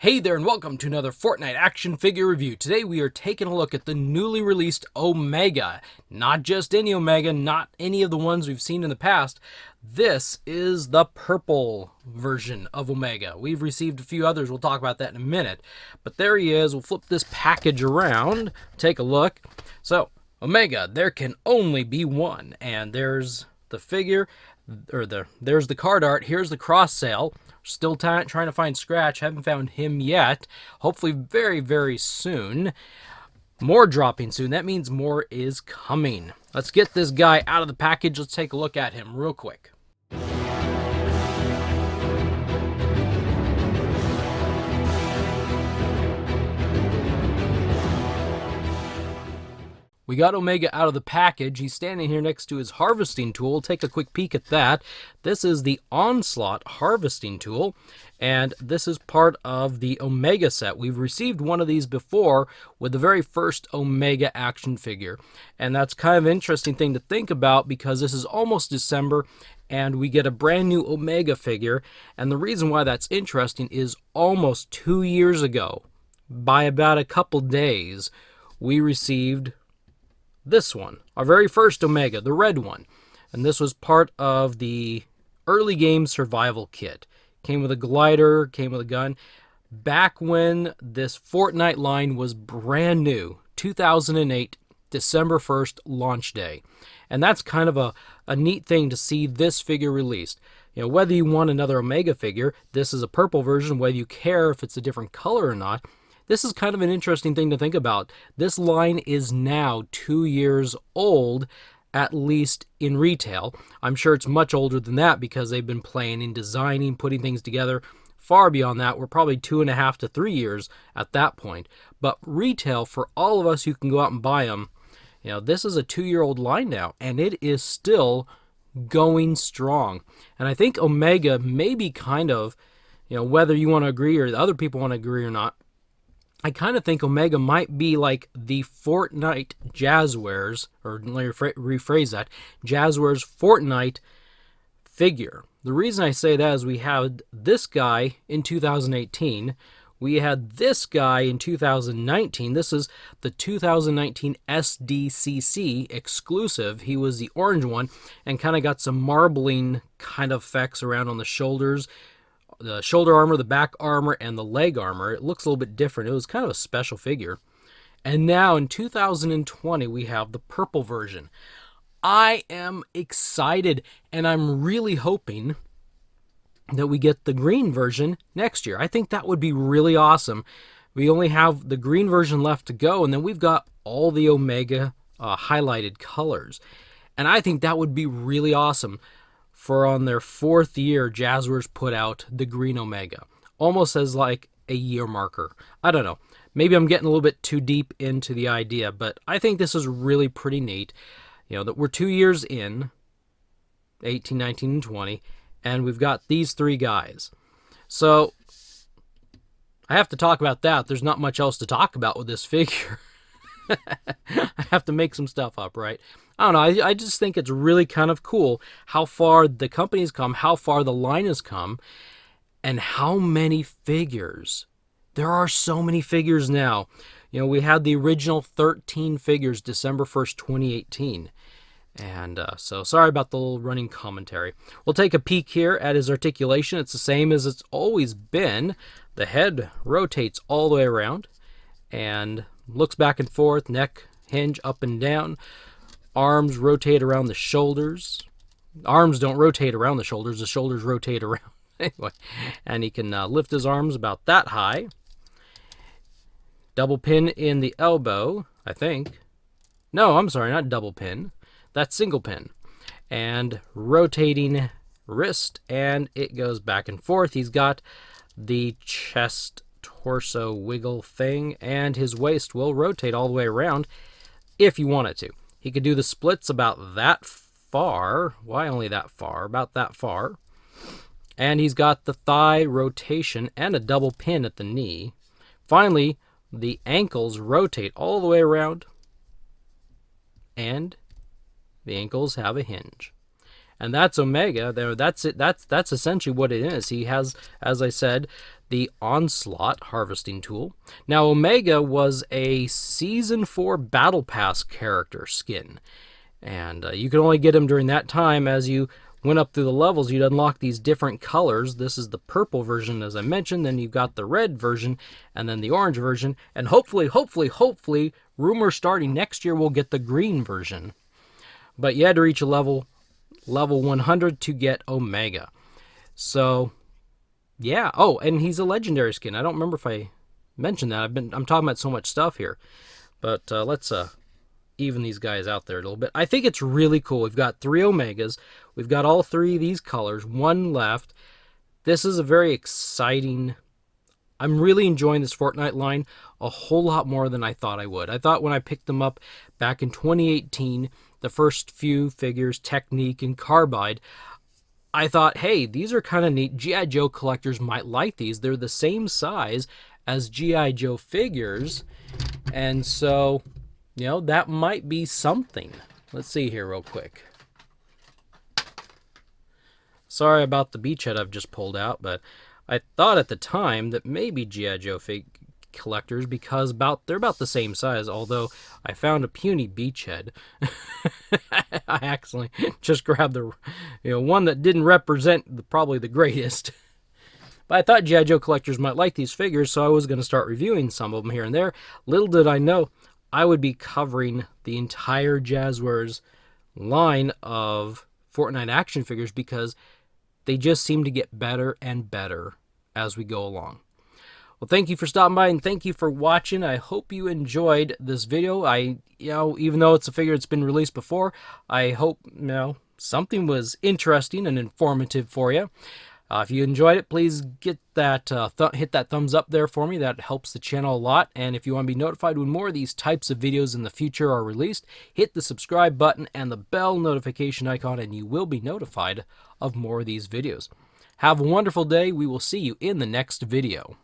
Hey there and welcome to another Fortnite action figure review. Today we are taking a look at the newly released Omega. Not just any Omega, not any of the ones we've seen in the past. This is the purple version of Omega. We've received a few others, we'll talk about that in a minute. But there he is, we'll flip this package around, take a look. So, Omega, there can only be one. And there's the figure, there's the card art, here's the cross sale. Still trying to find Scratch. Haven't found him yet. Hopefully very, very soon. More dropping soon. That means more is coming. Let's get this guy out of the package. Let's take a look at him real quick. We got Omega out of the package. He's standing here next to his harvesting tool. Take a quick peek at that. This is the Onslaught harvesting tool, and this is part of the Omega set. We've received one of these before with the very first Omega action figure, and that's kind of an interesting thing to think about because this is almost December, and we get a brand new Omega figure, and the reason why that's interesting is almost 2 years ago, by about a couple days, we received this one, our very first Omega, the red one. And this was part of the early game survival kit. Came with a glider, came with a gun. Back when this Fortnite line was brand new, 2008, December 1st, launch day. And that's kind of a neat thing to see this figure released. You know, whether you want another Omega figure, this is a purple version, whether you care if it's a different color or not, this is kind of an interesting thing to think about. This line is now 2 years old, at least in retail. I'm sure it's much older than that because they've been planning, designing, putting things together. Far beyond that, we're probably 2.5 to 3 years at that point. But retail, for all of us who can go out and buy them, you know, this is a 2-year-old line now, and it is still going strong. And I think Omega may be kind of, you know, whether you want to agree or the other people want to agree or not, I kind of think Omega might be like the Fortnite Jazwares, or let me rephrase that, Jazwares Fortnite figure. The reason I say that is we had this guy in 2018, we had this guy in 2019, this is the 2019 SDCC exclusive, he was the orange one, and kind of got some marbling kind of effects around on the shoulders, the shoulder armor, the back armor, and the leg armor. It looks a little bit different. It was kind of a special figure. And now in 2020, we have the purple version. I am excited, and I'm really hoping that we get the green version next year. I think that would be really awesome. We only have the green version left to go, and then we've got all the Omega highlighted colors. And I think that would be really awesome. For on their 4th year, Jazwares put out the green Omega, almost as like a year marker. I don't know. Maybe I'm getting a little bit too deep into the idea, but I think this is really pretty neat. You know, that we're 2 years in, 18, 19, and 20, and we've got these 3 guys. So, I have to talk about that. There's not much else to talk about with this figure. I have to make some stuff up, right? I don't know. I just think it's really kind of cool how far the company's come, how far the line has come, and how many figures. There are so many figures now. You know, we had the original 13 figures December 1st, 2018. And so sorry about the little running commentary. We'll take a peek here at his articulation. It's the same as it's always been. The head rotates all the way around and looks back and forth, neck hinge up and down. Arms rotate around the shoulders. Arms don't rotate around the shoulders rotate around. Anyway, and he can lift his arms about that high. Double pin in the elbow, I think. No, I'm sorry, not double pin. That's single pin. And rotating wrist, and it goes back and forth. He's got the chest torso wiggle thing, and his waist will rotate all the way around if you want it to. He could do the splits about that far. Why only that far? About that far. And he's got the thigh rotation and a double pin at the knee. Finally, the ankles rotate all the way around, and the ankles have a hinge. and that's Omega. There, that's it. That's essentially what it is. He has, as I said, the Onslaught harvesting tool. Now, Omega was a Season 4 Battle Pass character skin, and you could only get him during that time. As you went up through the levels, you'd unlock these different colors. This is the purple version, as I mentioned. Then you've got the red version, and then the orange version. And hopefully, rumor starting next year, we'll get the green version. But you had to reach a level 100 to get Omega. So, yeah. Oh, and he's a legendary skin. I don't remember if I mentioned that. I'm talking about so much stuff here. But let's even these guys out there a little bit. I think it's really cool. We've got 3 Omegas. We've got all 3 of these colors. 1 left. This is a very exciting... I'm really enjoying this Fortnite line a whole lot more than I thought I would. I thought when I picked them up back in 2018, the first few figures, Technique and Carbide, I thought, hey, these are kind of neat. G.I. Joe collectors might like these. They're the same size as G.I. Joe figures. And so, you know, that might be something. Let's see here real quick. Sorry about the beachhead I've just pulled out, but I thought at the time that maybe G.I. Joe collectors, because they're about the same size, although I found a puny beachhead. I accidentally just grabbed the one that didn't represent probably the greatest. But I thought G.I. Joe collectors might like these figures, so I was going to start reviewing some of them here and there. Little did I know I would be covering the entire Jazwares line of Fortnite action figures, because they just seem to get better and better as we go along. Well, thank you for stopping by, and thank you for watching. I hope you enjoyed this video. Even though it's a figure that's been released before, I hope, something was interesting and informative for you. If you enjoyed it, please get that hit that thumbs up there for me. That helps the channel a lot. And if you want to be notified when more of these types of videos in the future are released, hit the subscribe button and the bell notification icon, and you will be notified of more of these videos. Have a wonderful day. We will see you in the next video.